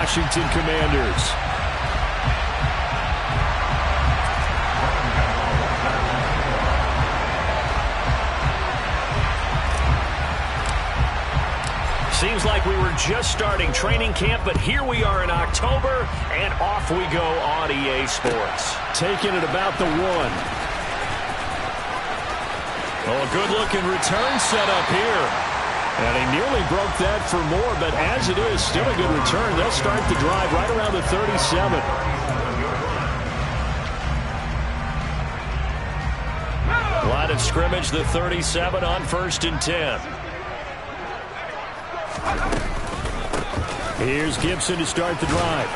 Washington Commanders. Seems like we were just starting training camp, but here we are in October, and off we go on EA Sports. Taking it about the 1. Oh, a good-looking return set up here. And he nearly broke that for more, but as it is, still a good return. They'll start the drive right around the 37. Line of scrimmage, the 37 on 1st and 10. Here's Gibson to start the drive.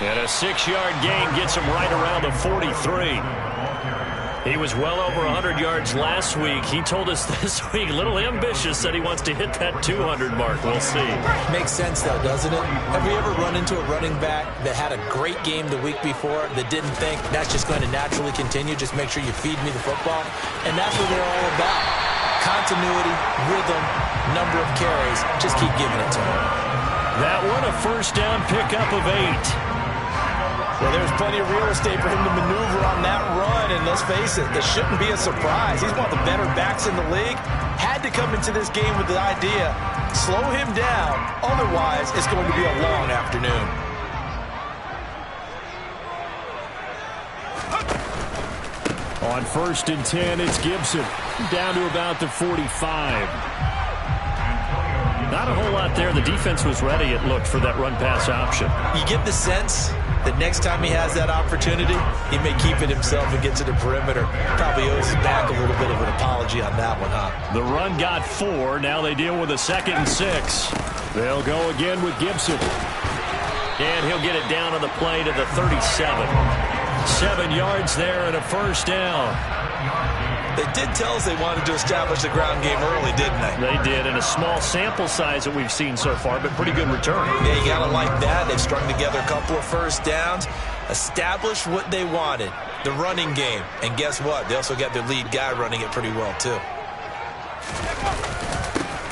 And a 6-yard gain gets him right around the 43. He was well over 100 yards last week. He told us this week, a little ambitious, said he wants to hit that 200 mark. We'll see. Makes sense, though, doesn't it? Have you ever run into a running back that had a great game the week before that didn't think that's just going to naturally continue? Just make sure you feed me the football. And that's what they're all about. Continuity, rhythm, number of carries. Just keep giving it to him. That one, a first down pickup of 8. Well, there's plenty of real estate for him to maneuver on that run, and let's face it, it shouldn't be a surprise. He's one of the better backs in the league. Had to come into this game with the idea, slow him down, otherwise it's going to be a long afternoon. On 1st and 10, it's Gibson, down to about the 45. Not a whole lot there. The defense was ready, it looked, for that run-pass option. You get the sense that next time he has that opportunity, he may keep it himself and get to the perimeter. Probably owes his back a little bit of an apology on that one, huh? The run got 4. Now they deal with a 2nd and 6. They'll go again with Gibson. And he'll get it down on the play to the 37. 7 yards there and a first down. They did tell us they wanted to establish the ground game early, didn't they? They did, in a small sample size that we've seen so far, but pretty good return. Yeah, you got to like that. They've strung together a couple of first downs, established what they wanted, the running game. And guess what? They also got their lead guy running it pretty well, too.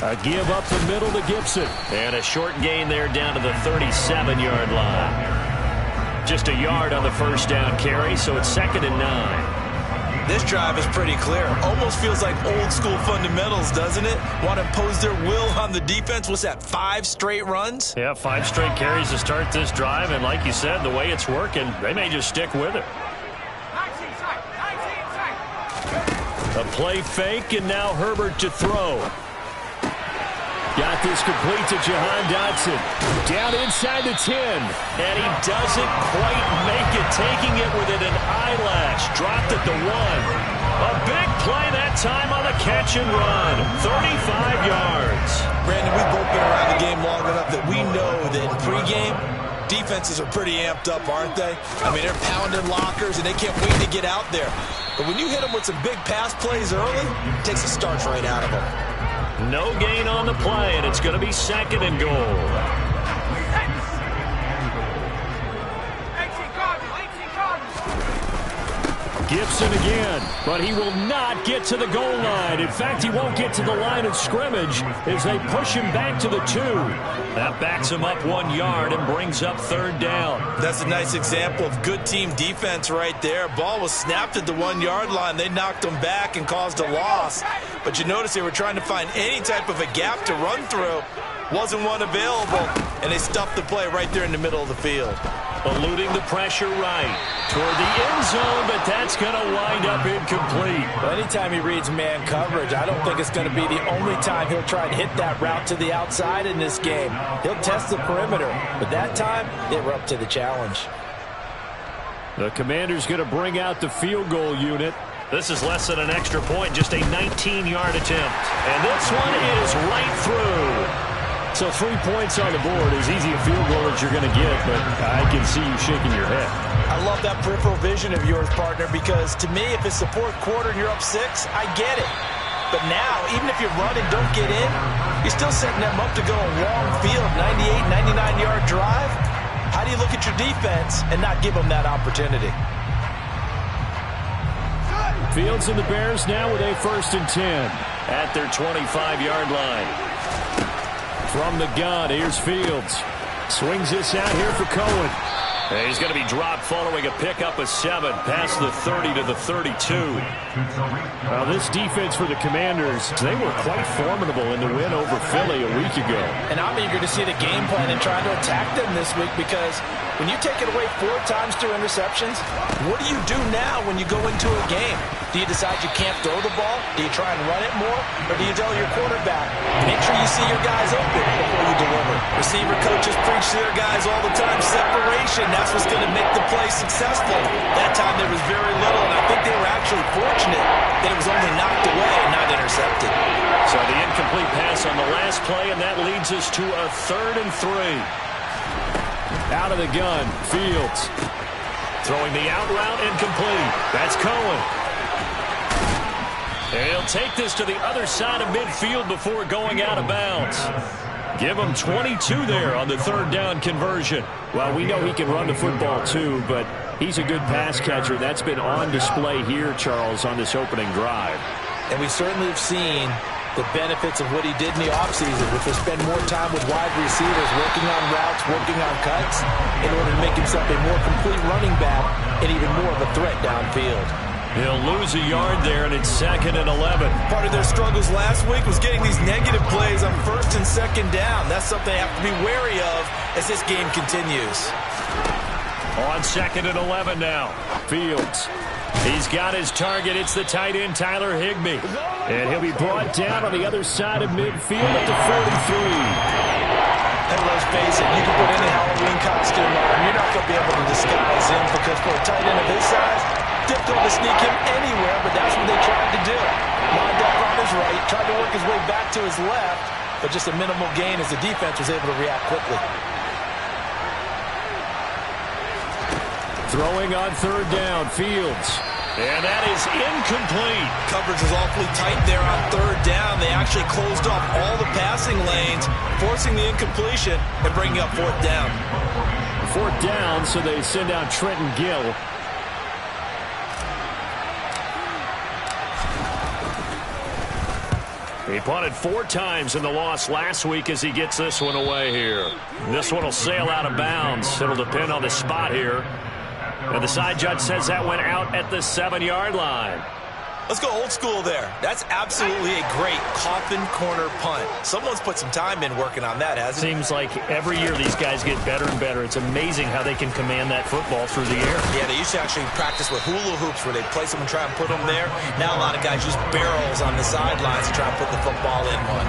A give up the middle to Gibson. And a short gain there down to the 37-yard line. Just a yard on the first down carry, so it's 2nd and 9. This drive is pretty clear. Almost feels like old school fundamentals, doesn't it? Want to impose their will on the defense. What's that, 5 straight runs? Yeah, 5 straight carries to start this drive. And like you said, the way it's working, they may just stick with it. A play fake, and now Herbert to throw. Got this complete to Jahan Dotson. Down inside the 10. And he doesn't quite make it, taking it within an eyelash. Dropped at the 1. A big play that time on a catch and run. 35 yards. Brandon, we've both been around the game long enough that we know that in pregame, defenses are pretty amped up, aren't they? I mean, they're pounding lockers, and they can't wait to get out there. But when you hit them with some big pass plays early, it takes the starch right out of them. No gain on the play, and it's going to be 2nd and goal. Gibson again, but he will not get to the goal line. In fact, he won't get to the line of scrimmage as they push him back to the 2. That backs him up 1 yard and brings up 3rd down. That's a nice example of good team defense right there. Ball was snapped at the 1-yard line. They knocked him back and caused a loss. But you notice they were trying to find any type of a gap to run through. Wasn't one available, and they stuffed the play right there in the middle of the field. Eluding the pressure right toward the end zone, but that's going to wind up incomplete. Well, anytime he reads man coverage, I don't think it's going to be the only time he'll try and hit that route to the outside in this game. He'll test the perimeter, but that time they were up to the challenge. The Commanders going to bring out the field goal unit. This is less than an extra point, just a 19-yard attempt. And this one is right through. So 3 points on the board, as easy a field goal as you're going to get, but I can see you shaking your head. I love that peripheral vision of yours, partner, because to me, if it's the 4th quarter and you're up 6, I get it. But now, even if you run and don't get in, you're still setting them up to go a long field, 98, 99-yard drive. How do you look at your defense and not give them that opportunity? Fields and the Bears now with a 1st and 10. At their 25-yard line. From the gun, here's Fields. Swings this out here for Cohen. And he's going to be dropped following a pickup of 7 past the 30 to the 32. Well, this defense for the Commanders, they were quite formidable in the win over Philly a week ago. And I'm eager to see the game plan and try to attack them this week, because when you take it away 4 times through interceptions, what do you do now when you go into a game? Do you decide you can't throw the ball? Do you try and run it more? Or do you tell your quarterback, make sure you see your guys open before you deliver? Receiver coaches preach to their guys all the time, separation. That's what's going to make the play successful. That time there was very little, and I think they were actually fortunate that it was only knocked away and not intercepted. So the incomplete pass on the last play, and that leads us to a 3rd and 3. Out of the gun, Fields. Throwing the out route, incomplete. That's Cohen. And he'll take this to the other side of midfield before going out of bounds. Give him 22 there on the 3rd down conversion. Well, we know he can run the football too, but he's a good pass catcher. That's been on display here, Charles, on this opening drive. And we certainly have seen the benefits of what he did in the offseason, which was spend more time with wide receivers, working on routes, working on cuts, in order to make himself a more complete running back and even more of a threat downfield. He'll lose a yard there, and it's 2nd and 11. Part of their struggles last week was getting these negative plays on 1st and 2nd down. That's something they have to be wary of as this game continues. On 2nd and 11 now. Fields. He's got his target. It's the tight end, Tyler Higbee. And he'll be brought down on the other side of midfield at the 43. And let's face it, you can put any Halloween costume on. You're not going to be able to disguise him, because for a tight end of his size, difficult to sneak him anywhere, but that's what they tried to do. Lined up on his right, tried to work his way back to his left, but just a minimal gain as the defense was able to react quickly. Throwing on 3rd down, Fields. And that is incomplete. Coverage is awfully tight there on 3rd down. They actually closed off all the passing lanes, forcing the incompletion and bringing up 4th down. 4th down, so they send out Trenton Gill. He punted 4 times in the loss last week as he gets this one away here. This one will sail out of bounds. It'll depend on the spot here. And the side judge says that went out at the 7-yard line. Let's go old school there. That's absolutely a great coffin corner punt. Someone's put some time in working on that, hasn't it? Seems like every year these guys get better and better. It's amazing how they can command that football through the air. Yeah, they used to actually practice with hula hoops where they'd place them and try and put them there. Now a lot of guys use barrels on the sidelines to try and put the football in one.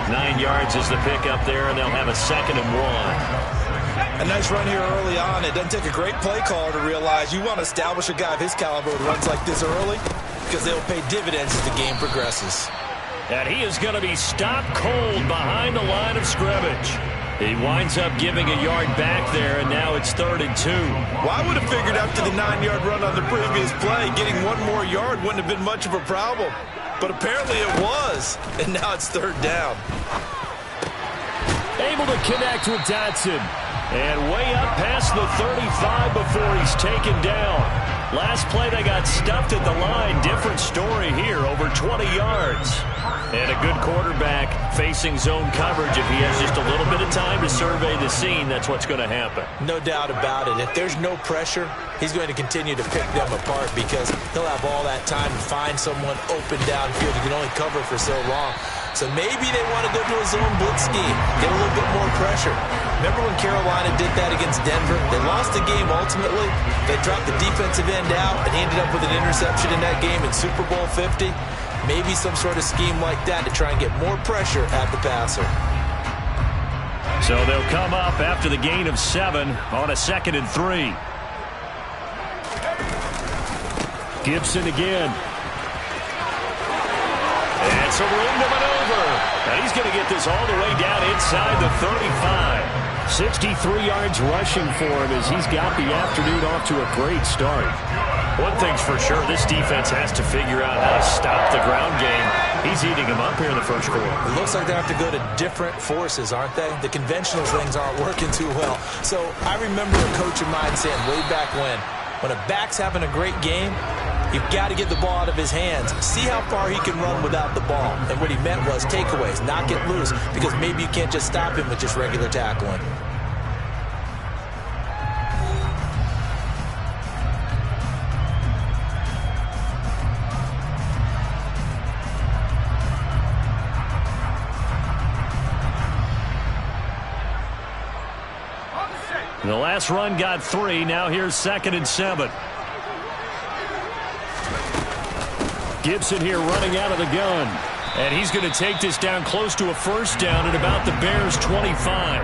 9 yards is the pickup there, and they'll have a 2nd and 1. A nice run here early on. It doesn't take a great play caller to realize you want to establish a guy of his caliber who runs like this early, because they'll pay dividends as the game progresses. And he is going to be stopped cold behind the line of scrimmage. He winds up giving a yard back there, and now it's 3rd and 2. Well, I would have figured after the 9-yard run on the previous play, getting 1 more yard wouldn't have been much of a problem. But apparently it was, and now it's 3rd down. Able to connect with Dotson. And way up past the 35 before he's taken down. Last play they got stuffed at the line. Different story here, over 20 yards. And a good quarterback facing zone coverage. If he has just a little bit of time to survey the scene, that's what's going to happen. No doubt about it. If there's no pressure, he's going to continue to pick them apart, because he'll have all that time to find someone open downfield. He can only cover for so long. So maybe they want to go to a zone blitz scheme, get a little bit more pressure. Remember when Carolina did that against Denver? They lost the game ultimately. They dropped the defensive end out, and he ended up with an interception in that game in Super Bowl 50. Maybe some sort of scheme like that to try and get more pressure at the passer. So they'll come up after the gain of 7 on a 2nd and 3. Gibson again. And some room to maneuver. And he's going to get this all the way down inside the 35. 63 yards rushing for him as he's got the afternoon off to a great start. One thing's for sure, this defense has to figure out how to stop the ground game. He's eating them up here in the first quarter. It looks like they have to go to different forces, aren't they? The conventional things aren't working too well. So I remember a coach of mine saying way back when a back's having a great game, you've got to get the ball out of his hands. See how far he can run without the ball. And what he meant was takeaways, not get loose, because maybe you can't just stop him with just regular tackling. The last run got 3. Now here's 2nd and 7. Gibson here running out of the gun. And he's going to take this down close to a first down at about the Bears' 25.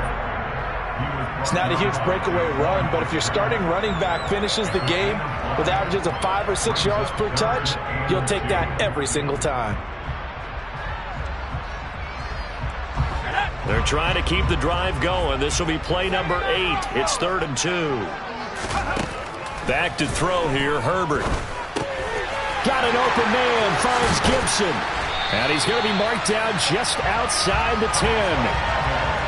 It's not a huge breakaway run, but if your starting running back finishes the game with averages of 5 or 6 yards per touch, you'll take that every single time. They're trying to keep the drive going. This will be play number 8. It's 3rd and 2. Back to throw here, Herbert. Got an open man, finds Gibson. And he's going to be marked down just outside the 10.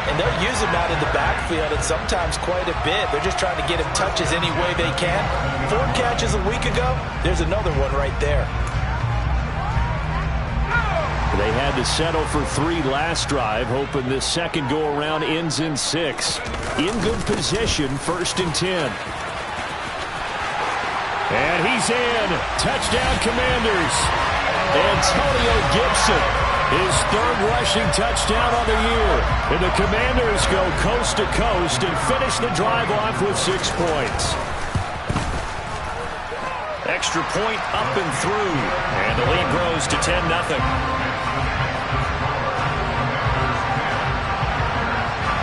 And they'll use him out in the backfield, and sometimes quite a bit. They're just trying to get him touches any way they can. 4 catches a week ago. There's another one right there. They had to settle for 3 last drive, hoping this second go-around ends in 6. In good position, 1st and 10. And he's in. Touchdown, Commanders. Antonio Gibson, his 3rd rushing touchdown on the year. And the Commanders go coast to coast and finish the drive off with 6 points. Extra point up and through. And the lead grows to 10-0.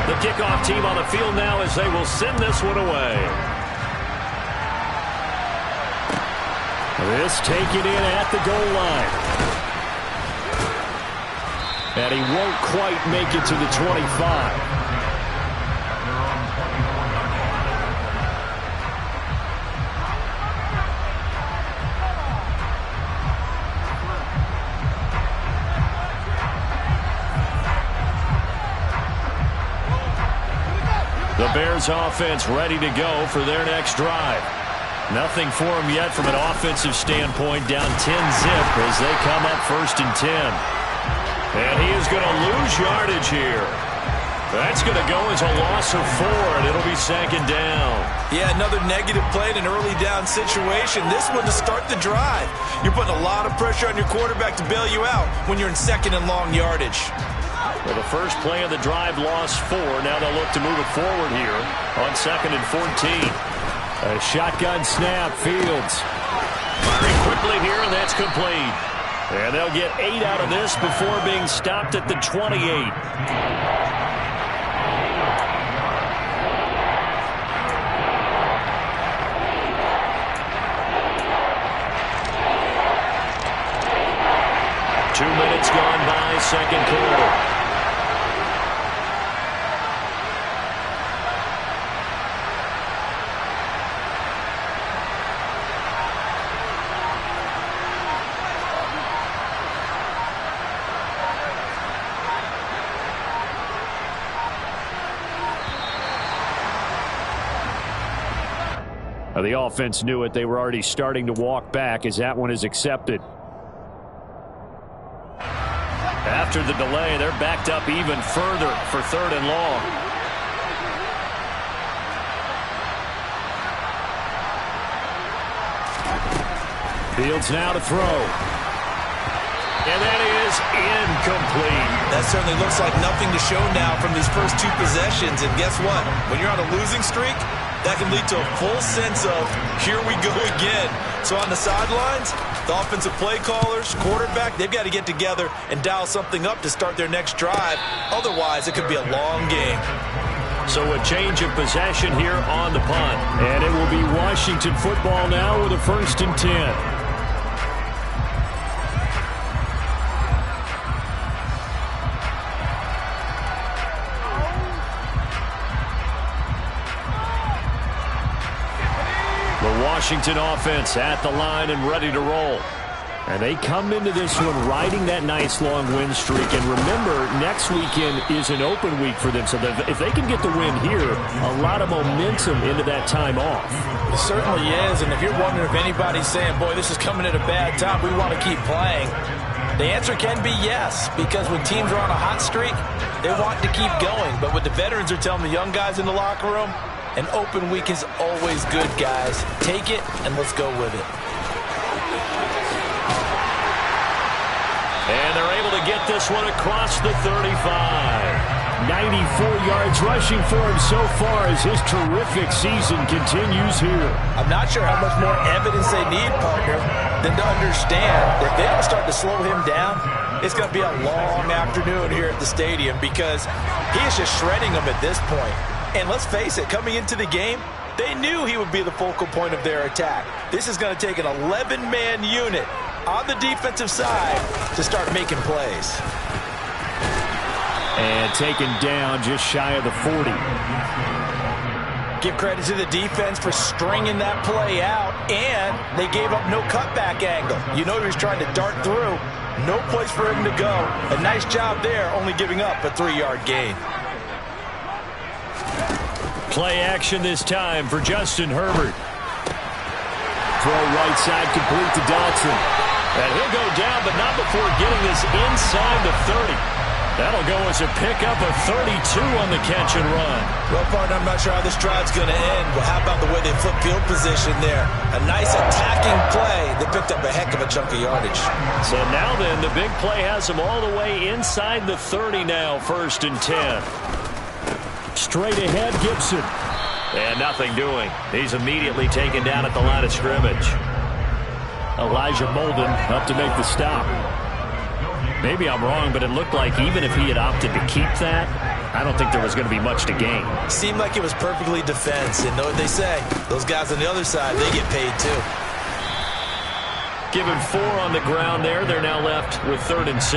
The kickoff team on the field now as they will send this one away. This taken in at the goal line. And he won't quite make it to the 25. The Bears offense ready to go for their next drive. Nothing for them yet from an offensive standpoint, down 10-zip as they come up 1st and 10. And he is going to lose yardage here. That's going to go as a loss of 4, and it'll be 2nd down. Yeah, another negative play in an early down situation. This one to start the drive. You're putting a lot of pressure on your quarterback to bail you out when you're in 2nd and long yardage. Well, the first play of the drive lost 4. Now they'll look to move it forward here on 2nd and 14. A shotgun snap, Fields. Firing quickly here, and that's complete. And they'll get 8 out of this before being stopped at the 28. Two minutes gone by, second quarter. The offense knew it. They were already starting to walk back as that one is accepted. After the delay, they're backed up even further for 3rd and long. Fields now to throw. And that is incomplete. That certainly looks like nothing to show now from these first 2 possessions. And guess what? When you're on a losing streak, that can lead to a full sense of, here we go again. So on the sidelines, the offensive play callers, quarterback, they've got to get together and dial something up to start their next drive. Otherwise, it could be a long game. So a change of possession here on the punt. And it will be Washington football now with a 1st and 10. Washington offense at the line and ready to roll. And they come into this one riding that nice long win streak. And remember, next weekend is an open week for them. So if they can get the win here, a lot of momentum into that time off. It certainly is. And if you're wondering if anybody's saying, boy, this is coming at a bad time, we want to keep playing, the answer can be yes. Because when teams are on a hot streak, they want to keep going. But what the veterans are telling the young guys in the locker room, an open week is always good, guys. Take it, and let's go with it. And they're able to get this one across the 35. 94 yards rushing for him so far as his terrific season continues here. I'm not sure how much more evidence they need, partner, than to understand that if they don't start to slow him down, it's going to be a long afternoon here at the stadium because he is just shredding them at this point. And let's face it, coming into the game, they knew he would be the focal point of their attack. This is going to take an 11-man unit on the defensive side to start making plays. And taken down just shy of the 40. Give credit to the defense for stringing that play out, and they gave up no cutback angle. You know he was trying to dart through. No place for him to go. A nice job there, only giving up a 3-yard gain. Play action this time for Justin Herbert. Throw right side complete to Dodson. And he'll go down, but not before getting this inside the 30. That'll go as a pickup of 32 on the catch and run. Well, partner, I'm not sure how this drive's going to end, but how about the way they flip field position there? A nice attacking play. They picked up a heck of a chunk of yardage. So now then, the big play has them all the way inside the 30 now, 1st and 10. Straight ahead, Gibson. And nothing doing. He's immediately taken down at the line of scrimmage. Elijah Molden up to make the stop. Maybe I'm wrong, but it looked like even if he had opted to keep that, I don't think there was going to be much to gain. Seemed like it was perfectly defense, and know what they say. Those guys on the other side, they get paid too. Given 4 on the ground there, they're now left with 3rd and 6.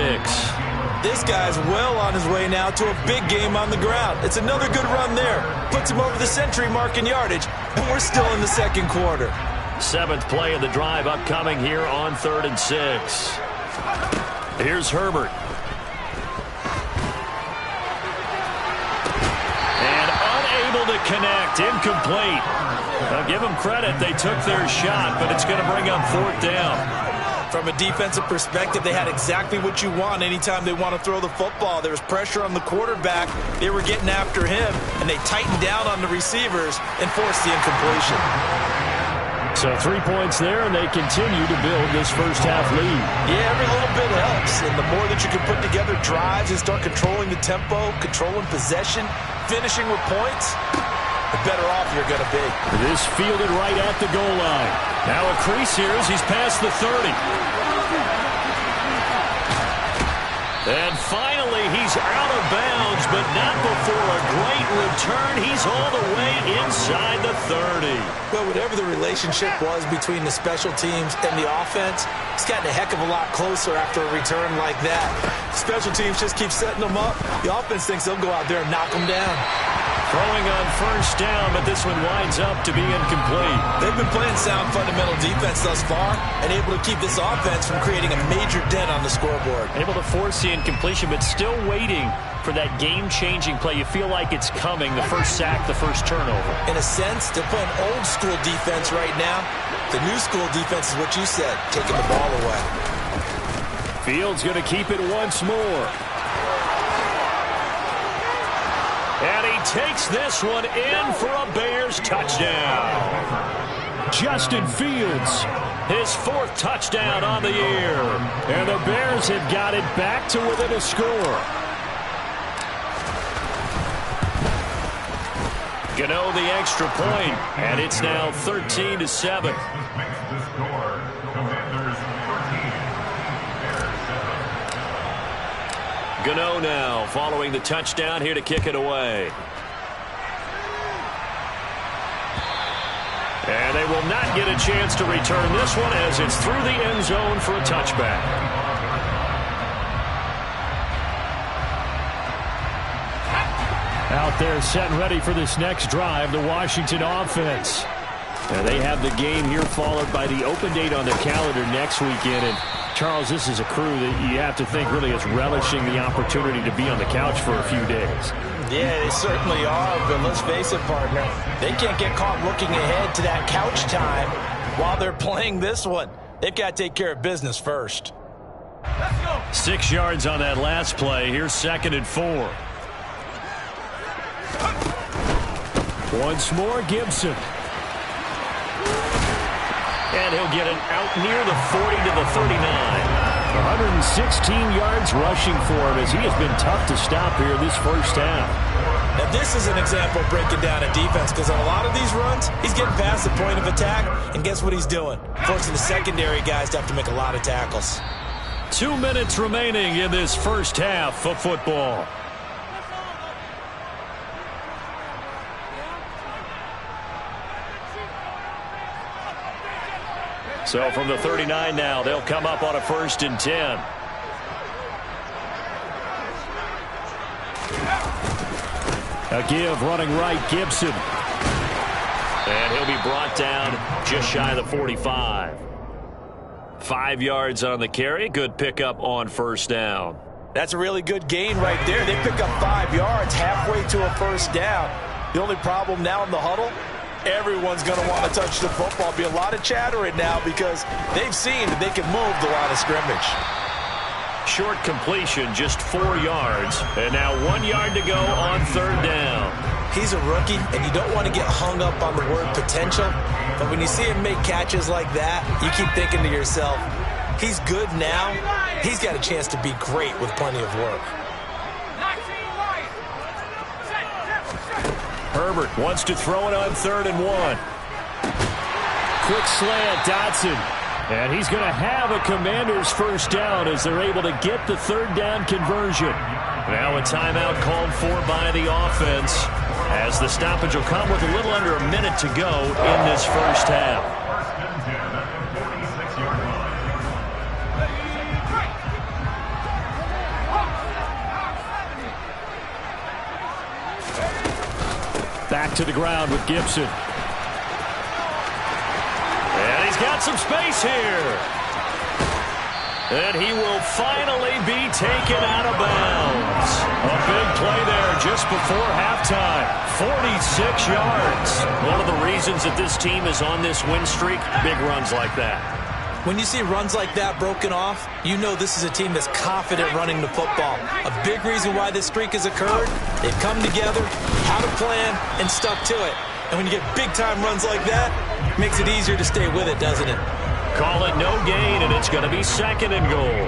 This guy's well on his way now to a big game on the ground. It's another good run there. Puts him over the century mark in yardage, and we're still in the 2nd quarter. 7th play of the drive upcoming here on 3rd and 6. Here's Herbert. And unable to connect. Incomplete. Now give them credit. They took their shot, but it's going to bring up 4th down. From a defensive perspective, they had exactly what you want anytime they want to throw the football. There was pressure on the quarterback. They were getting after him, and they tightened down on the receivers and forced the incompletion. So 3 points there, and they continue to build this first half lead. Yeah, every little bit helps. And the more that you can put together drives and start controlling the tempo, controlling possession, finishing with points, the better off you're going to be. This fielded right at the goal line. Now a crease here as he's past the 30. And finally, he's out of bounds, but not before a great return. He's all the way inside the 30. Well, whatever the relationship was between the special teams and the offense, it's gotten a heck of a lot closer after a return like that. Special teams just keep setting them up. The offense thinks they'll go out there and knock them down. Throwing on 1st down, but this one winds up to be incomplete. They've been playing sound fundamental defense thus far and able to keep this offense from creating a major dent on the scoreboard. Able to force the incompletion, but still waiting for that game-changing play. You feel like it's coming, the first sack, the first turnover. In a sense, they're playing old-school defense right now. The new school defense is what you said, taking the ball away. Fields going to keep it once more. And he takes this one in for a Bears touchdown. Justin Fields. His 4th touchdown on the year. And the Bears have got it back to within a score. Gano the extra point, and it's now 13-7. Gano now following the touchdown here to kick it away. And they will not get a chance to return this one as it's through the end zone for a touchback. Out there set and ready for this next drive, the Washington offense. And they have the game here followed by the open date on the calendar next weekend. And Charles, this is a crew that you have to think really is relishing the opportunity to be on the couch for a few days. Yeah, they certainly are, but let's face it, partner. They can't get caught looking ahead to that couch time while they're playing this one. They've got to take care of business first. Let's go. 6 yards on that last play. Here's 2nd and 4. Once more, Gibson. And he'll get it out near the 40 to the 39. 116 yards rushing for him as he has been tough to stop here this first half. Now, this is an example of breaking down a defense because on a lot of these runs, he's getting past the point of attack, and guess what he's doing? Forcing the secondary guys to have to make a lot of tackles. 2 minutes remaining in this first half of football. So from the 39 now, they'll come up on a 1st and 10. A give running right, Gibson. And he'll be brought down just shy of the 45. 5 yards on the carry. Good pickup on 1st down. That's a really good gain right there. They pick up 5 yards halfway to a 1st down. The only problem now in the huddle, everyone's going to want to touch the football. Be a lot of chatter right now because they've seen that they can move the line of scrimmage. Short completion, just 4 yards. And now 1 yard to go on 3rd down. He's a rookie, and you don't want to get hung up on the word potential. But when you see him make catches like that, you keep thinking to yourself, he's good now. He's got a chance to be great with plenty of work. Herbert wants to throw it on 3rd and 1. Quick slant, Dotson. And he's going to have a Commanders 1st down as they're able to get the 3rd down conversion. Now a timeout called for by the offense as the stoppage will come with a little under a minute to go in this first half. Back to the ground with Gibson. And he's got some space here. And he will finally be taken out of bounds. A big play there just before halftime. 46 yards. One of the reasons that this team is on this win streak, big runs like that. When you see runs like that broken off, you know this is a team that's confident running the football. A big reason why this streak has occurred, they've come together, had a plan, and stuck to it. And when you get big-time runs like that, it makes it easier to stay with it, doesn't it? Call it no gain, and it's going to be 2nd and goal.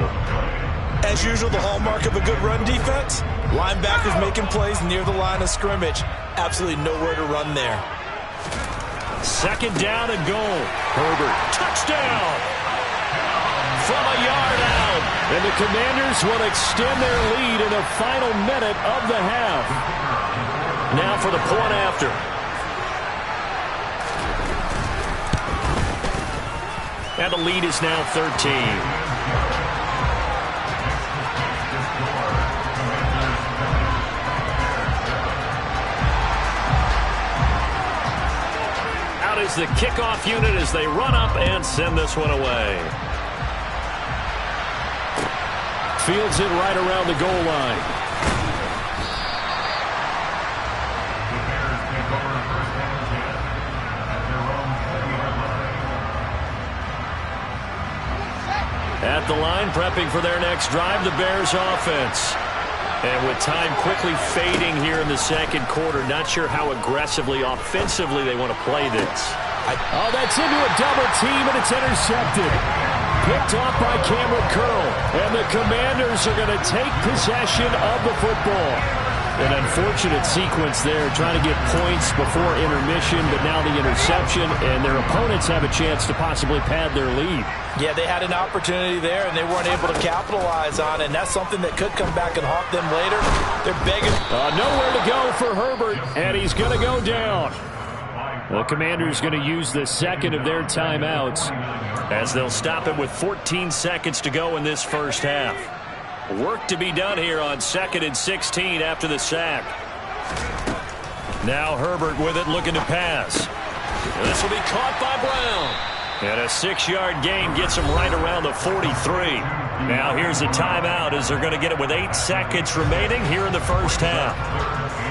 As usual, the hallmark of a good run defense, linebackers making plays near the line of scrimmage. Absolutely nowhere to run there. 2nd down and goal. Herbert, touchdown! From a yard out. And the Commanders will extend their lead in the final minute of the half. Now for the point after. And the lead is now 13. Out is the kickoff unit as they run up and send this one away. Fields it right around the goal line. At the line, prepping for their next drive, the Bears offense. And with time quickly fading here in the 2nd quarter, not sure how aggressively, offensively they want to play this. Oh, that's into a double team, and it's intercepted. Picked off by Cameron Curl. And the Commanders are going to take possession of the football. An unfortunate sequence there, trying to get points before intermission, but now the interception, and their opponents have a chance to possibly pad their lead. Yeah, they had an opportunity there, and they weren't able to capitalize on it, and that's something that could come back and haunt them later. They're begging. Nowhere to go for Herbert, and he's going to go down. The Commanders going to use the 2nd of their timeouts as they'll stop it with 14 seconds to go in this first half. Work to be done here on 2nd and 16 after the sack. Now Herbert with it, looking to pass. This will be caught by Brown. And a 6-yard gain gets him right around the 43. Now here's a timeout as they're going to get it with 8 seconds remaining here in the first half.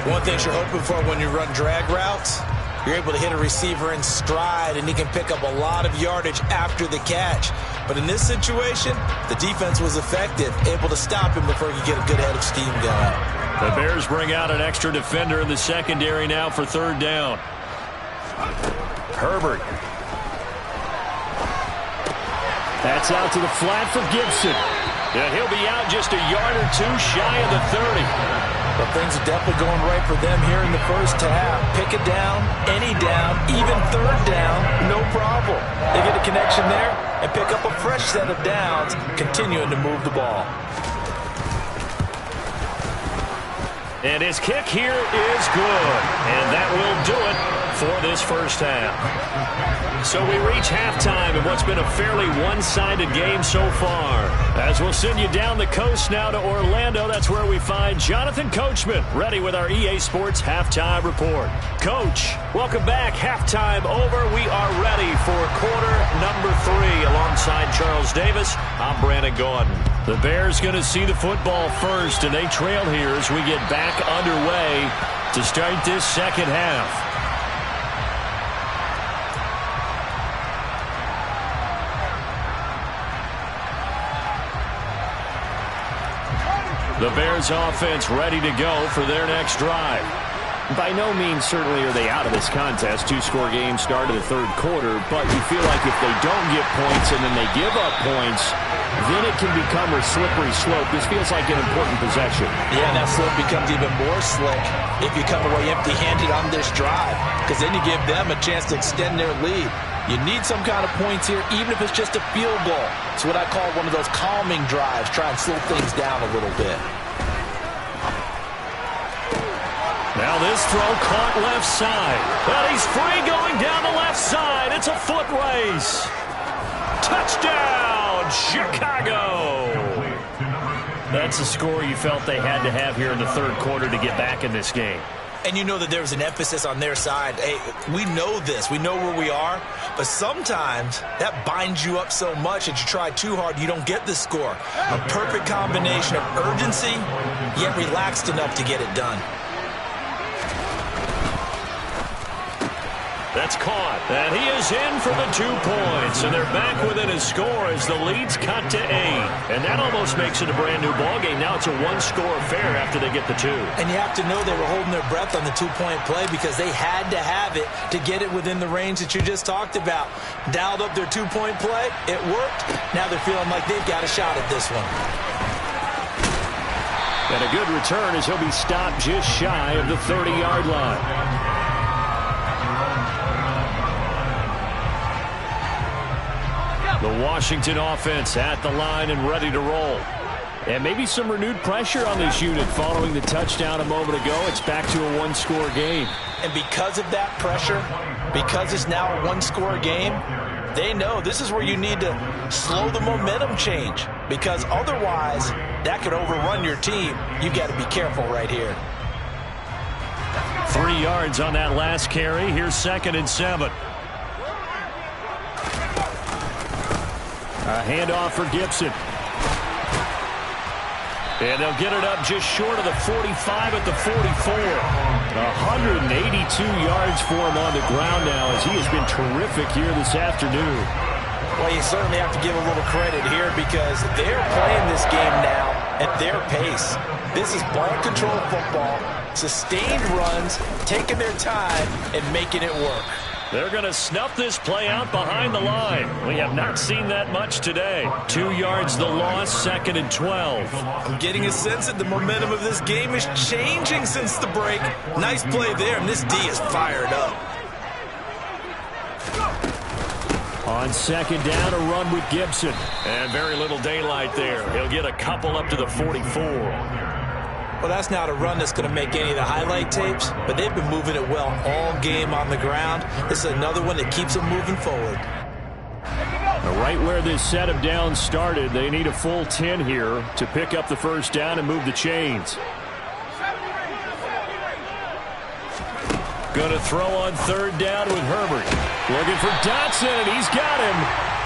One thing you're hoping for when you run drag routes, you're able to hit a receiver in stride, and he can pick up a lot of yardage after the catch. But in this situation, the defense was effective, able to stop him before he could get a good head of steam going. The Bears bring out an extra defender in the secondary now for 3rd down. Herbert. That's out to the flat for Gibson. Yeah, he'll be out just a yard or two shy of the 30. But things are definitely going right for them here in the first half. Pick it down, any down, even third down, no problem. They get a connection there and pick up a fresh set of downs, continuing to move the ball. And his kick here is good. And that will do it for this first half. So we reach halftime in what's been a fairly one-sided game so far. As we'll send you down the coast now to Orlando, that's where we find Jonathan Coachman, ready with our EA Sports Halftime Report. Coach, welcome back. Halftime over. We are ready for quarter number 3. Alongside Charles Davis, I'm Brandon Gordon. The Bears going to see the football first, and they trail here as we get back underway to start this second half. The Bears offense ready to go for their next drive. By no means certainly are they out of this contest. 2-score game start of the third quarter, but you feel like if they don't get points and then they give up points, then it can become a slippery slope. This feels like an important possession. Yeah, that slope becomes even more slick if you come away empty-handed on this drive, because then you give them a chance to extend their lead. You need some kind of points here, even if it's just a field goal. It's what I call one of those calming drives. Try and slow things down a little bit. Now this throw caught left side. But he's free going down the left side. It's a foot race. Touchdown, Chicago. That's the score you felt they had to have here in the third quarter to get back in this game. And you know that there was an emphasis on their side. Hey, we know this. We know where we are. But sometimes that binds you up so much that you try too hard, you don't get the score. A perfect combination of urgency, yet relaxed enough to get it done. That's caught. And he is in for the 2 points. And they're back within a score as the lead's cut to 8. And that almost makes it a brand new ball game. Now it's a 1-score affair after they get the 2. And you have to know they were holding their breath on the 2-point play because they had to have it to get it within the range that you just talked about. Dialed up their 2-point play. It worked. Now they're feeling like they've got a shot at this one. And a good return as he'll be stopped just shy of the 30-yard line. The Washington offense at the line and ready to roll. And maybe some renewed pressure on this unit following the touchdown a moment ago. It's back to a 1-score game. And because of that pressure, because it's now a 1-score game, they know this is where you need to slow the momentum change. Because otherwise, that could overrun your team. You got to be careful right here. 3 yards on that last carry. Here's 2nd and 7. A handoff for Gibson. And they'll get it up just short of the 45 at the 44. 182 yards for him on the ground now as he has been terrific here this afternoon. Well, you certainly have to give a little credit here because they're playing this game now at their pace. This is ball control football, sustained runs, taking their time, and making it work. They're going to snuff this play out behind the line. We have not seen that much today. 2 yards the loss, 2nd and 12. I'm getting a sense that the momentum of this game is changing since the break. Nice play there, and this D is fired up. On 2nd down, a run with Gibson. And very little daylight there. He'll get a couple up to the 44. Well, that's not a run that's going to make any of the highlight tapes, but they've been moving it well all game on the ground. This is another one that keeps them moving forward. Right where this set of downs started, they need a full 10 here to pick up the first down and move the chains. Going to throw on 3rd down with Herbert. Looking for Dotson, and he's got him.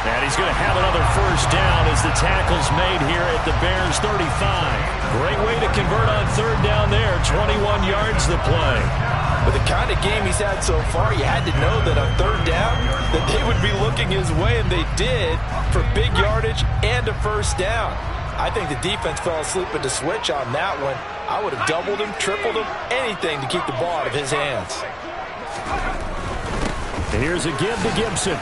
And he's going to have another first down as the tackle's made here at the Bears 35. Great way to convert on 3rd down there. 21 yards the play. With the kind of game he's had so far, you had to know that on 3rd down that they would be looking his way, and they did, for big yardage and a first down. I think the defense fell asleep at the switch on that one. I would have doubled him, tripled him, anything to keep the ball out of his hands. And here's a give to Gibson.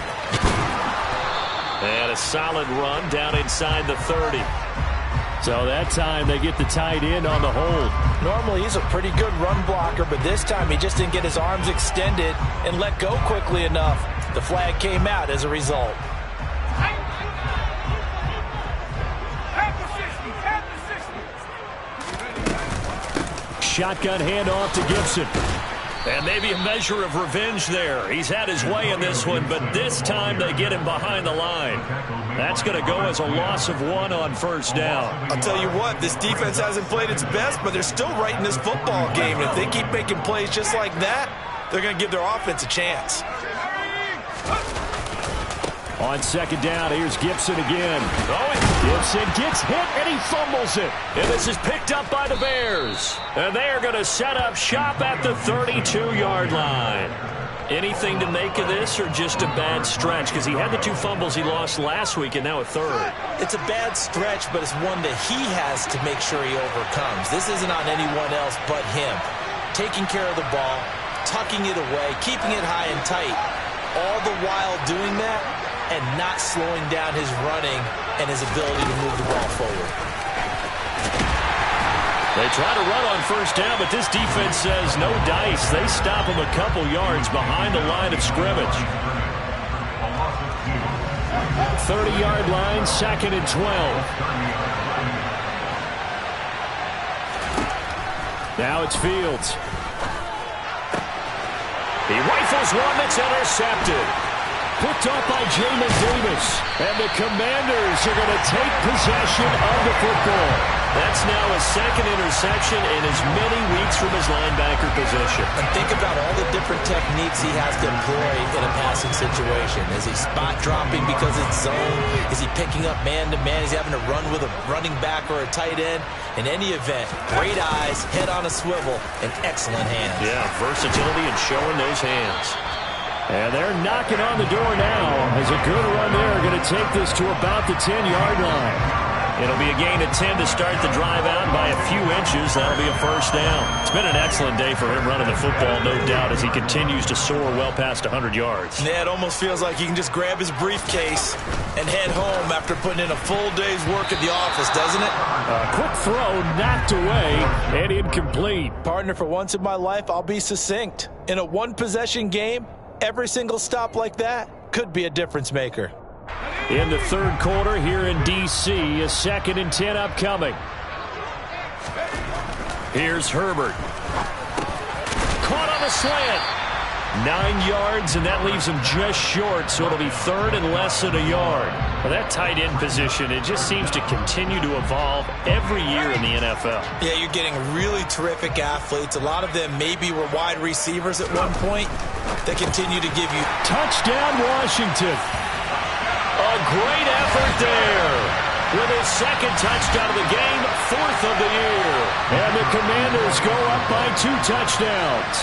And a solid run down inside the 30. So that time they get the tight end on the hold. Normally he's a pretty good run blocker, but this time he just didn't get his arms extended and let go quickly enough. The flag came out as a result. Shotgun handoff to Gibson. And maybe a measure of revenge there. He's had his way in this one, but this time they get him behind the line. That's going to go as a loss of 1 on first down. I'll tell you what, this defense hasn't played its best, but they're still right in this football game. And if they keep making plays just like that, they're going to give their offense a chance. On second down, here's Gibson again. Gibson gets hit, and he fumbles it. And this is picked up by the Bears. And they are going to set up shop at the 32-yard line. Anything to make of this or just a bad stretch? Because he had the 2 fumbles he lost last week and now a third. It's a bad stretch, but it's one that he has to make sure he overcomes. This isn't on anyone else but him. Taking care of the ball, tucking it away, keeping it high and tight, all the while doing that and not slowing down his running and his ability to move the ball forward. They try to run on first down, but this defense says no dice. They stop him a couple yards behind the line of scrimmage. 30-yard line, 2nd and 12. Now it's Fields. He rifles one that's intercepted. Picked up by Jamin Davis. And the Commanders are going to take possession of the football. That's now his 2nd interception in as many weeks from his linebacker position. And think about all the different techniques he has to employ in a passing situation. Is he spot dropping because it's zone? Is he picking up man-to-man? Is he having to run with a running back or a tight end? In any event, great eyes, head on a swivel, and excellent hands. Yeah, versatility and showing those hands. And they're knocking on the door now as a good run there. Going to take this to about the 10-yard line. It'll be a gain of 10 to start the drive out by a few inches. That'll be a first down. It's been an excellent day for him running the football, no doubt, as he continues to soar well past 100 yards. Yeah, it almost feels like he can just grab his briefcase and head home after putting in a full day's work at the office, doesn't it? A quick throw knocked away and incomplete. Partner, for once in my life, I'll be succinct. In a one-possession game, every single stop like that could be a difference maker. In the third quarter here in D.C., a 2nd and 10 upcoming. Here's Herbert. Caught on the slant. 9 yards, and that leaves him just short, so it'll be 3rd and less than a yard. Well, that tight end position, it just seems to continue to evolve every year in the NFL. Yeah, you're getting really terrific athletes. A lot of them maybe were wide receivers at one point. They continue to give you... Touchdown, Washington. A great effort there. With his 2nd touchdown of the game, 4th of the year. And the Commanders go up by 2 touchdowns.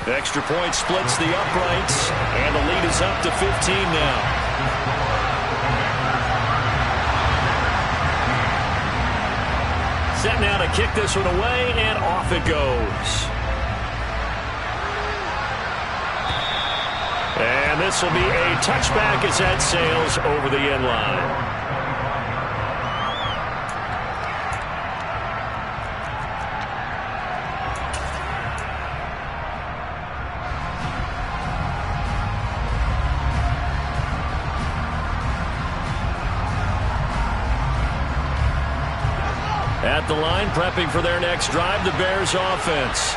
Extra point splits the uprights, and the lead is up to 15 now. Set now to kick this one away, and off it goes. And this will be a touchback as that sails over the end line. At the line, prepping for their next drive, the Bears offense.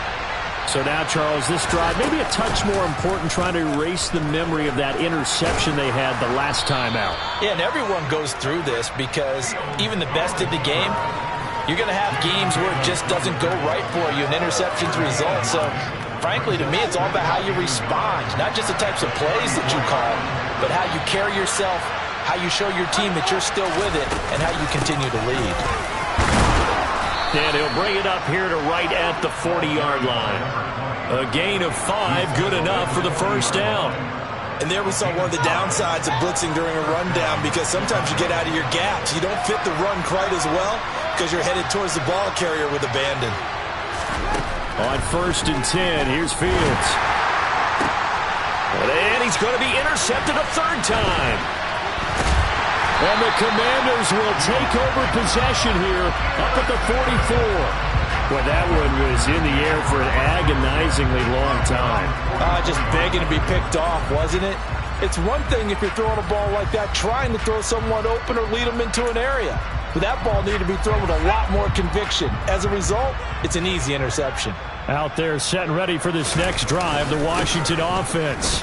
So now, Charles, this drive maybe a touch more important, trying to erase the memory of that interception they had the last time out. Yeah, and everyone goes through this because even the best of the game, you're going to have games where it just doesn't go right for you, and interceptions result. So, frankly, to me, it's all about how you respond, not just the types of plays that you call, but how you carry yourself, how you show your team that you're still with it, and how you continue to lead. And he'll bring it up here to right at the 40-yard line. A gain of 5, good enough for the first down. And there we saw one of the downsides of blitzing during a rundown, because sometimes you get out of your gaps. You don't fit the run quite as well because you're headed towards the ball carrier with abandon. On 1st and 10, here's Fields. And he's going to be intercepted a third time. And the Commanders will take over possession here up at the 44. Well, that one was in the air for an agonizingly long time. Just begging to be picked off, wasn't it? It's one thing if you're throwing a ball like that, trying to throw someone open or lead them into an area. But that ball needed to be thrown with a lot more conviction. As a result, it's an easy interception. Out there set and ready for this next drive, the Washington offense.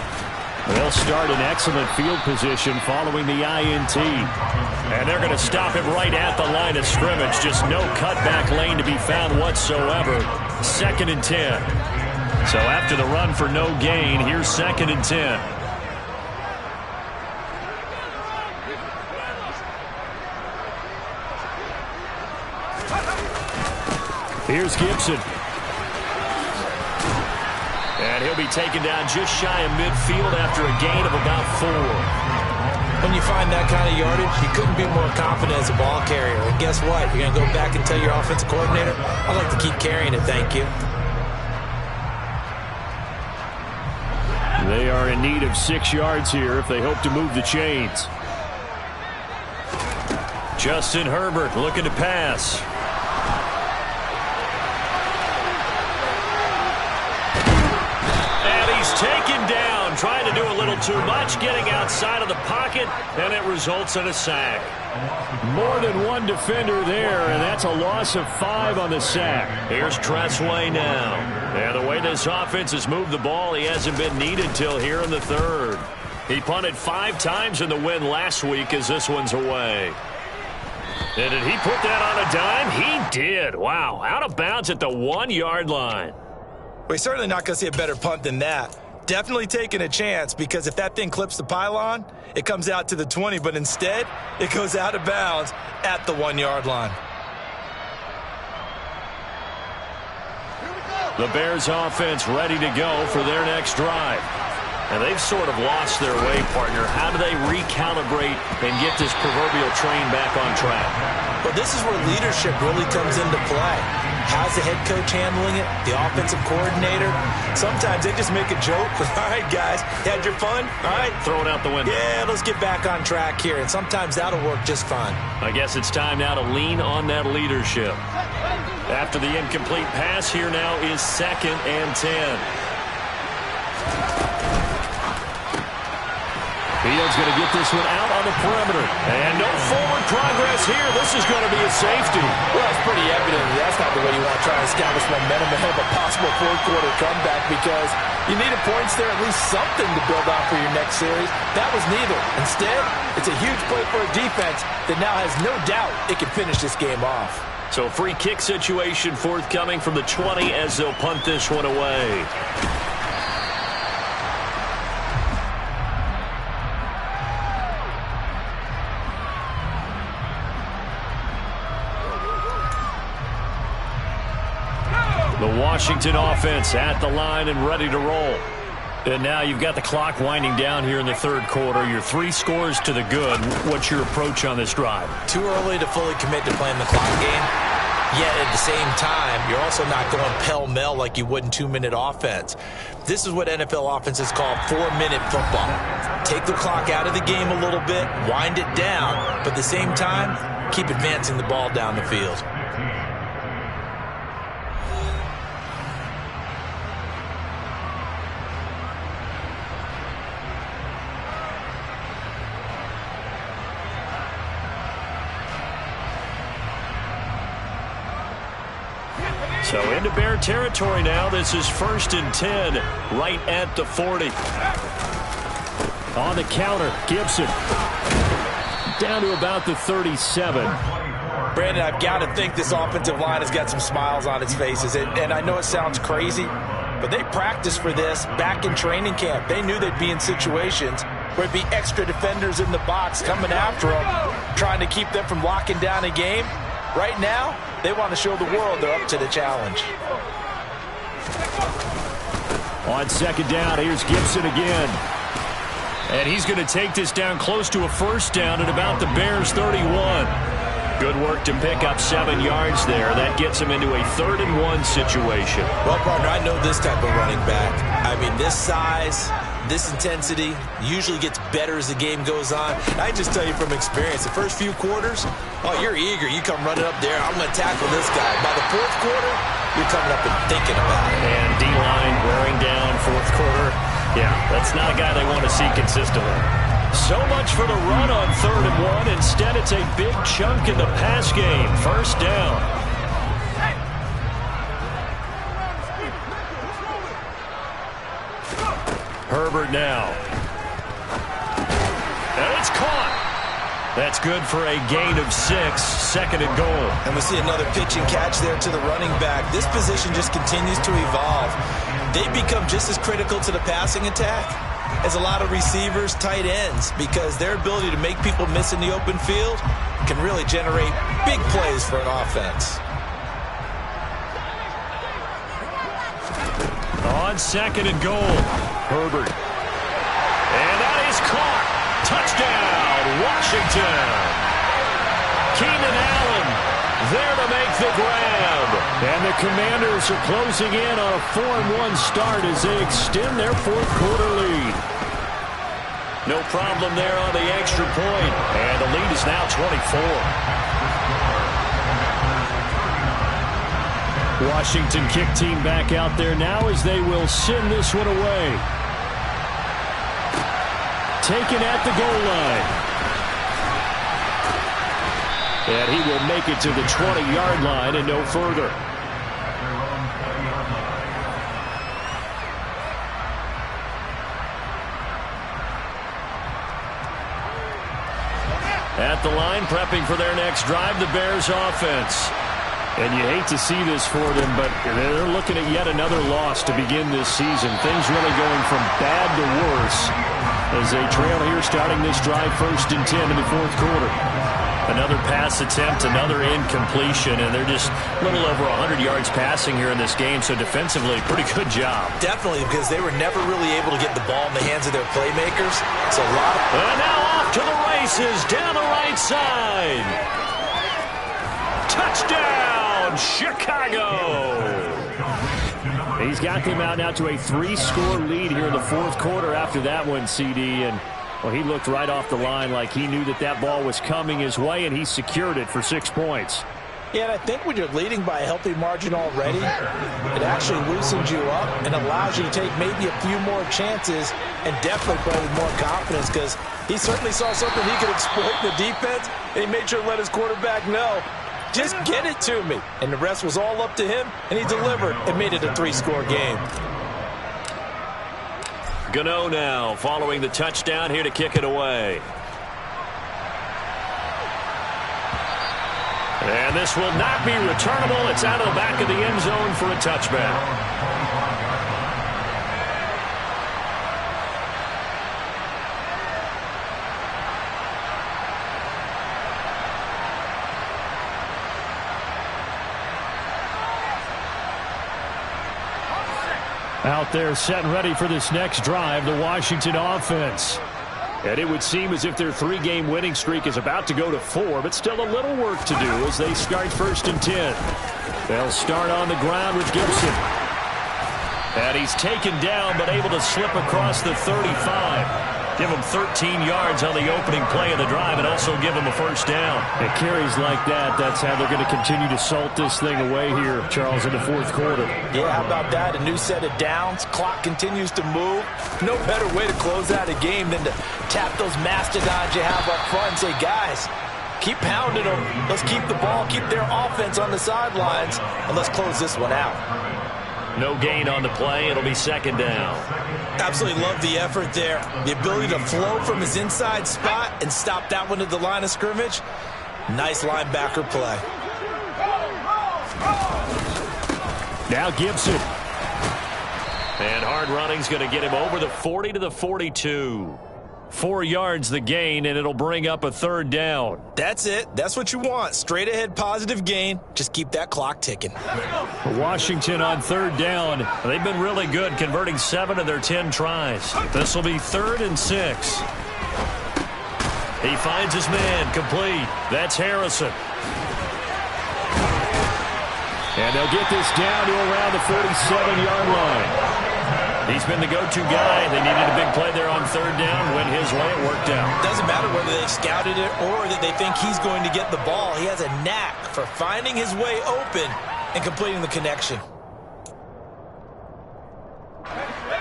They'll start in excellent field position following the INT. And they're going to stop him right at the line of scrimmage. Just no cutback lane to be found whatsoever. 2nd and 10. So after the run for no gain, here's 2nd and 10. Here's Gibson. And he'll be taken down just shy of midfield after a gain of about 4. When you find that kind of yardage, you couldn't be more confident as a ball carrier. And guess what? You're going to go back and tell your offensive coordinator, I'd like to keep carrying it, thank you. They are in need of 6 yards here if they hope to move the chains. Justin Herbert looking to pass. Taken down, trying to do a little too much, getting outside of the pocket, and it results in a sack. More than one defender there, and that's a loss of 5 on the sack. Here's Tressway now. And the way this offense has moved the ball, he hasn't been needed till here in the 3rd. He punted 5 times in the win last week as this one's away. And did he put that on a dime? He did. Wow, out of bounds at the 1-yard line. We're certainly not going to see a better punt than that. Definitely taking a chance, because if that thing clips the pylon, it comes out to the 20, but instead, it goes out of bounds at the 1-yard line. The Bears offense ready to go for their next drive. And they've sort of lost their way, partner. How do they recalibrate and get this proverbial train back on track? Well, this is where leadership really comes into play. How's the head coach handling it? The offensive coordinator? Sometimes they just make a joke. All right, guys, had your fun? All right. Throw it out the window. Yeah, let's get back on track here. And sometimes that'll work just fine. I guess it's time now to lean on that leadership. After the incomplete pass, here now is 2nd and 10. Fields going to get this one out on the perimeter. And no forward progress here. This is going to be a safety. Well, it's pretty evident that's not the way you want to try and establish momentum ahead of a possible 4th-quarter comeback, because you needed points there, at least something to build on for your next series. That was neither. Instead, it's a huge play for a defense that now has no doubt it can finish this game off. So a free kick situation forthcoming from the 20 as they'll punt this one away. The Washington offense at the line and ready to roll. And now you've got the clock winding down here in the 3rd quarter. You're 3 scores to the good. What's your approach on this drive? Too early to fully commit to playing the clock game. Yet at the same time, you're also not going pell-mell like you would in 2-minute offense. This is what NFL offenses call 4-minute football. Take the clock out of the game a little bit, wind it down, but at the same time, keep advancing the ball down the field. So into Bear territory now. This is 1st and 10, right at the 40. On the counter, Gibson. Down to about the 37. Brandon, I've got to think this offensive line has got some smiles on its faces. And I know it sounds crazy, but they practiced for this back in training camp. They knew they'd be in situations where it'd be extra defenders in the box coming after them, trying to keep them from locking down a game. Right now, they want to show the world they're up to the challenge. On 2nd down, here's Gibson again. And he's going to take this down close to a 1st down at about the Bears' 31. Good work to pick up 7 yards there. That gets him into a 3rd-and-1 situation. Well, partner, I know this type of running back. I mean, this size, this intensity usually gets better as the game goes on. I just tell you from experience, the first few quarters, oh, you're eager. You come running up there. I'm going to tackle this guy. By the 4th quarter, you're coming up and thinking about it. And D-line wearing down 4th quarter. Yeah, that's not a guy they want to see consistently. So much for the run on 3rd and 1. Instead, it's a big chunk in the pass game. 1st down. Herbert now. And it's caught. That's good for a gain of 6. 2nd and goal. And we see another pitch and catch there to the running back. This position just continues to evolve. They become just as critical to the passing attack as a lot of receivers, tight ends, because their ability to make people miss in the open field can really generate big plays for an offense. On 2nd and goal, Herbert. And that is caught. Touchdown, Washington. Keenan Allen there to make the grab. And the Commanders are closing in on a 4-1 start as they extend their 4th quarter lead. No problem there on the extra point. And the lead is now 24. Washington kick team back out there now as they will send this one away. Taken at the goal line. And he will make it to the 20-yard line and no further. At the line, prepping for their next drive, the Bears offense. And you hate to see this for them, but they're looking at yet another loss to begin this season. Things really going from bad to worse as they trail here starting this drive 1st and 10 in the 4th quarter. Another pass attempt, another incompletion, and they're just a little over 100 yards passing here in this game, so defensively, pretty good job. Definitely, because they were never really able to get the ball in the hands of their playmakers. So a lot of... And now off to the races, down the right side. Touchdown, Chicago! He's got them out now to a 3-score lead here in the 4th quarter after that one, CD, and well, he looked right off the line like he knew that that ball was coming his way, and he secured it for 6 points. Yeah, and I think when you're leading by a healthy margin already, it actually loosens you up and allows you to take maybe a few more chances and definitely play with more confidence, because he certainly saw something he could exploit in the defense, and he made sure to let his quarterback know, just get it to me. And the rest was all up to him, and he delivered and made it a 3-score game. Gano now following the touchdown here to kick it away. And this will not be returnable. It's out of the back of the end zone for a touchback. Out there set and ready for this next drive, the Washington offense. And it would seem as if their 3-game winning streak is about to go to 4, but still a little work to do as they start 1st and 10. They'll start on the ground with Gibson. And he's taken down, but able to slip across the 35. Give him 13 yards on the opening play of the drive and also give him a 1st down. It carries like that. That's how they're going to continue to salt this thing away here, Charles, in the 4th quarter. Yeah, how about that? A new set of downs. Clock continues to move. No better way to close out a game than to tap those mastodons you have up front and say, guys, keep pounding them. Let's keep the ball, keep their offense on the sidelines, and let's close this one out. No gain on the play. It'll be 2nd down. Absolutely love the effort there. The ability to flow from his inside spot and stop that one at the line of scrimmage. Nice linebacker play. Now Gibson. And hard running's going to get him over the 40 to the 42. 4 yards the gain, and it'll bring up a 3rd down. That's it. That's what you want. Straight ahead positive gain. Just keep that clock ticking. Washington on 3rd down. They've been really good, converting 7 of their 10 tries. This will be 3rd and 6. He finds his man, complete. That's Harrison. And they'll get this down to around the 47-yard line. He's been the go-to guy. They needed a big play there on third down. Went his way. It worked out. Doesn't matter whether they scouted it or that they think he's going to get the ball. He has a knack for finding his way open and completing the connection.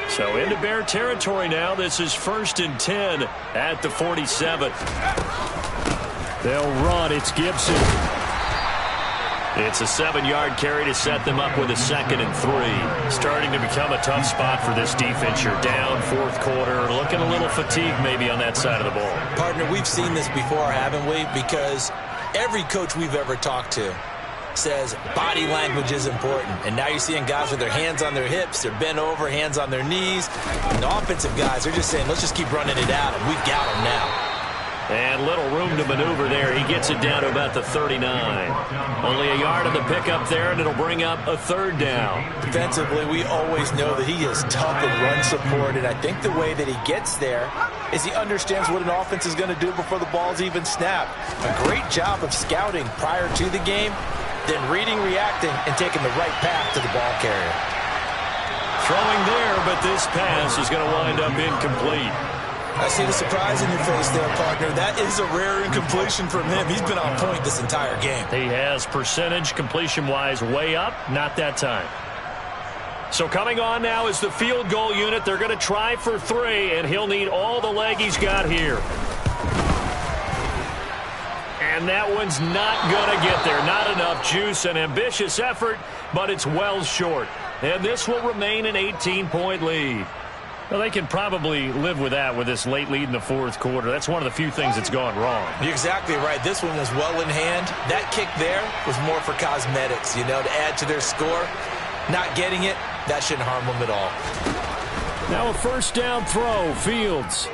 So into Bear territory now. This is 1st and 10 at the 47. They'll run. It's Gibson. It's a 7-yard carry to set them up with a 2nd and 3. Starting to become a tough spot for this defense. You're down 4th quarter. Looking a little fatigued maybe on that side of the ball. Partner, we've seen this before, haven't we? Because every coach we've ever talked to says body language is important. And now you're seeing guys with their hands on their hips. They're bent over, hands on their knees. And the offensive guys are just saying, let's just keep running it at them. We've got them now. And little room to maneuver there. He gets it down to about the 39. Only a yard of the pickup there, and it'll bring up a 3rd down. Defensively, we always know that he is tough in run support, and I think the way that he gets there is he understands what an offense is going to do before the ball's even snapped. A great job of scouting prior to the game, then reading, reacting, and taking the right path to the ball carrier. Throwing there, but this pass is going to wind up incomplete. I see the surprise in your face there, partner. That is a rare incompletion from him. He's been on point this entire game. He has percentage completion-wise way up, not that time. So coming on now is the field goal unit. They're going to try for 3, and he'll need all the leg he's got here. And that one's not going to get there. Not enough juice. An ambitious effort, but it's well short. And this will remain an 18-point lead. Well, they can probably live with that with this late lead in the 4th quarter. That's one of the few things that's gone wrong. You're exactly right. This one was well in hand. That kick there was more for cosmetics, you know, to add to their score. Not getting it, that shouldn't harm them at all. Now a 1st down throw. Fields.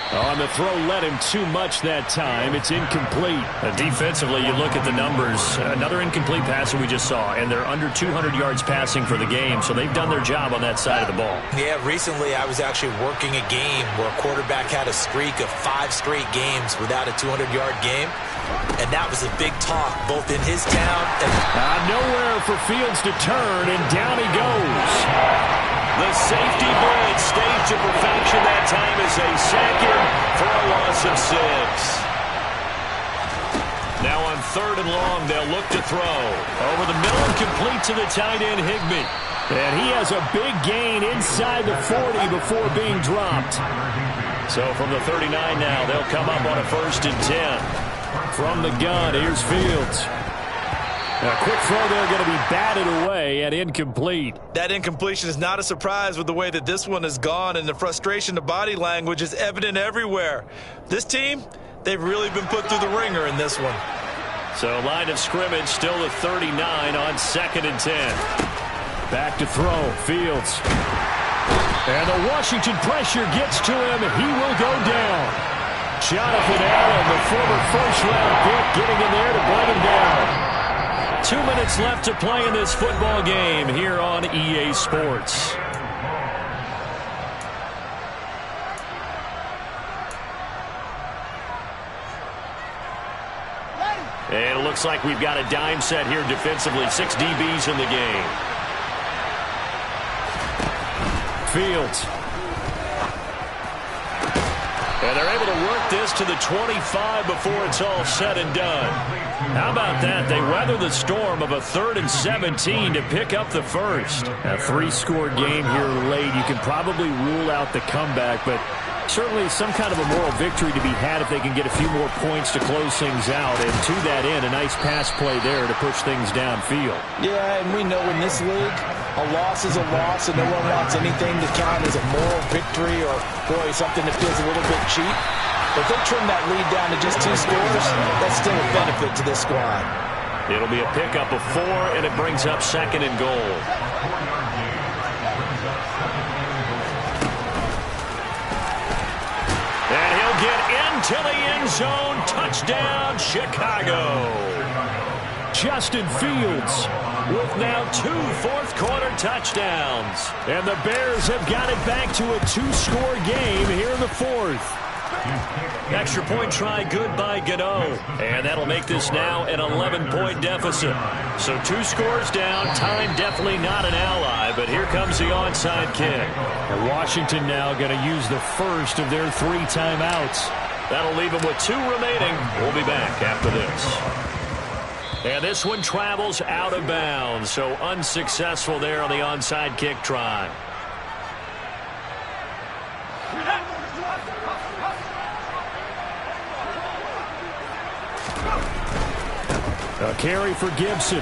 On the throw, led him too much that time. It's incomplete. Defensively, you look at the numbers. Another incomplete pass that we just saw, and they're under 200 yards passing for the game, so they've done their job on that side of the ball. Yeah, recently I was actually working a game where a quarterback had a streak of 5 straight games without a 200-yard game, and that was a big talk both in his town and... Nowhere for Fields to turn, and down he goes. The safety blitz staged to perfection that time is a 2nd for a loss of 6. Now on 3rd and long, they'll look to throw. Over the middle, complete to the tight end, Higbee. And he has a big gain inside the 40 before being dropped. So from the 39 now, they'll come up on a 1st and 10. From the gun, here's Fields. A quick throw there, going to be batted away and incomplete. That incompletion is not a surprise with the way that this one has gone, and the frustration of body language is evident everywhere. This team, they've really been put through the ringer in this one. So line of scrimmage still the 39 on 2nd and 10. Back to throw, Fields. And the Washington pressure gets to him. He will go down. Jonathan Allen, the former 1st-round pick, getting in there to bring him down. 2 minutes left to play in this football game here on EA Sports. And it looks like we've got a dime set here defensively. 6 DBs in the game. Fields. And they're able to work this to the 25 before it's all said and done. How about that? They weather the storm of a 3rd and 17 to pick up the 1st. A 3-score game here late. You can probably rule out the comeback, but certainly some kind of a moral victory to be had if they can get a few more points to close things out. And to that end, a nice pass play there to push things downfield. Yeah, and we know in this league, a loss is a loss, and no one wants anything to count as a moral victory or, boy, something that feels a little bit cheap. But if they trim that lead down to just 2 scores, that's still a benefit to this squad. It'll be a pickup of 4, and it brings up 2nd and goal. And he'll get into the end zone. Touchdown, Chicago. Justin Fields with now 2 fourth-quarter touchdowns. And the Bears have got it back to a 2-score game here in the 4th. Extra point try good by Gano. And that'll make this now an 11-point deficit. So 2 scores down. Time definitely not an ally, but here comes the onside kick. And Washington now going to use the first of their 3 timeouts. That'll leave them with 2 remaining. We'll be back after this. And this one travels out of bounds, so unsuccessful there on the onside kick try. A carry for Gibson.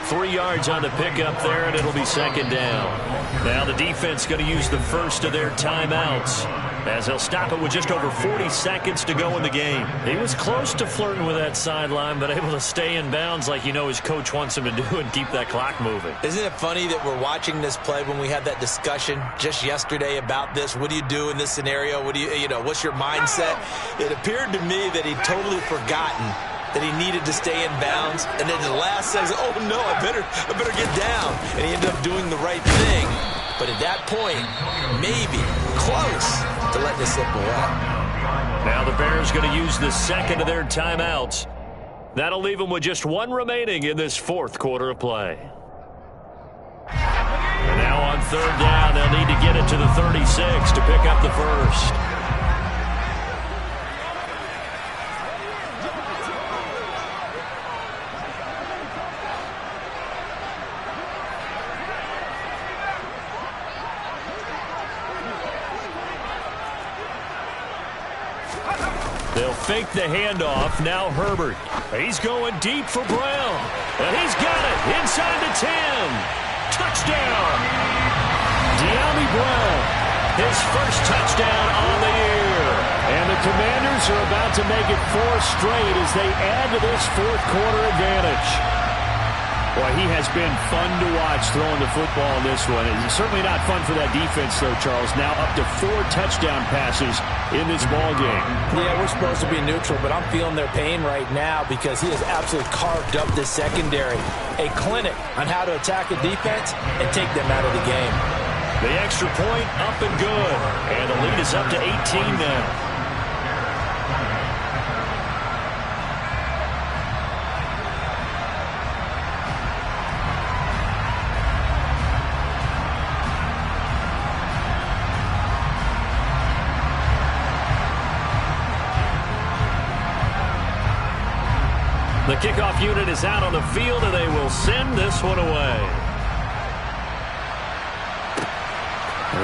3 yards on the pickup there, and it'll be second down. Now the defense going to use the first of their timeouts, as they'll stop it with just over 40 seconds to go in the game. He was close to flirting with that sideline, but able to stay in bounds like you know his coach wants him to do and keep that clock moving. Isn't it funny that we're watching this play when we had that discussion just yesterday about this? What do you do in this scenario? What do you know, what's your mindset? It appeared to me that he'd totally forgotten that he needed to stay in bounds, and then the last second, oh no, I better get down. And he ended up doing the right thing. But at that point, maybe close to letting it slip away. Now the Bears going to use the second of their timeouts. That'll leave them with just 1 remaining in this 4th quarter of play. And now on 3rd down, they'll need to get it to the 36 to pick up the first. They'll fake the handoff. Now Herbert. He's going deep for Brown. And he's got it. Inside the 10. Touchdown. De'Ami Brown. His first touchdown on the year. And the Commanders are about to make it 4 straight as they add to this 4th quarter advantage. Boy, he has been fun to watch throwing the football in this one. It's certainly not fun for that defense, though, Charles. Now up to 4 touchdown passes in this ball game. Yeah, we're supposed to be neutral, but I'm feeling their pain right now because he has absolutely carved up this secondary. A clinic on how to attack a defense and take them out of the game. The extra point up and good. And the lead is up to 18 now. The kickoff unit is out on the field, and they will send this one away.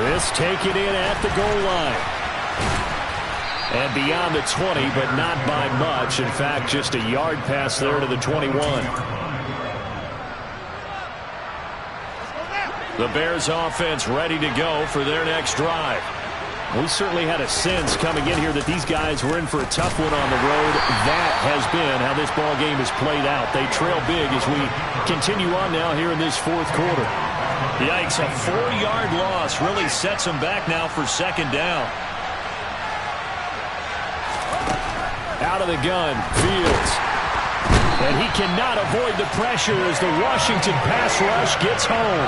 This taken in at the goal line. And beyond the 20, but not by much. In fact, just a yard pass there to the 21. The Bears offense ready to go for their next drive. We certainly had a sense coming in here that these guys were in for a tough one on the road. That has been how this ball game is played out. They trail big as we continue on now here in this 4th quarter. Yikes, a 4-yard loss really sets them back now for second down. Out of the gun, Fields. And he cannot avoid the pressure as the Washington pass rush gets home.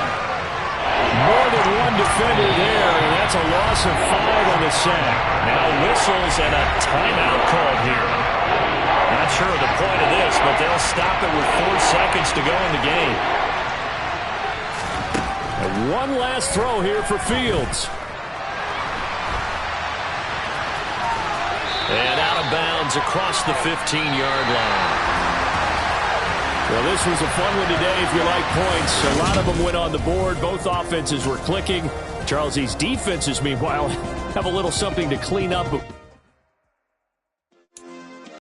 More than one defender there, and that's a loss of 5 on the sack. Now whistles and a timeout called here. Not sure of the point of this, but they'll stop it with 4 seconds to go in the game. And one last throw here for Fields. And out of bounds across the 15-yard line. Well, this was a fun one today if you like points. A lot of them went on the board. Both offenses were clicking. Charles, these defenses, meanwhile, have a little something to clean up.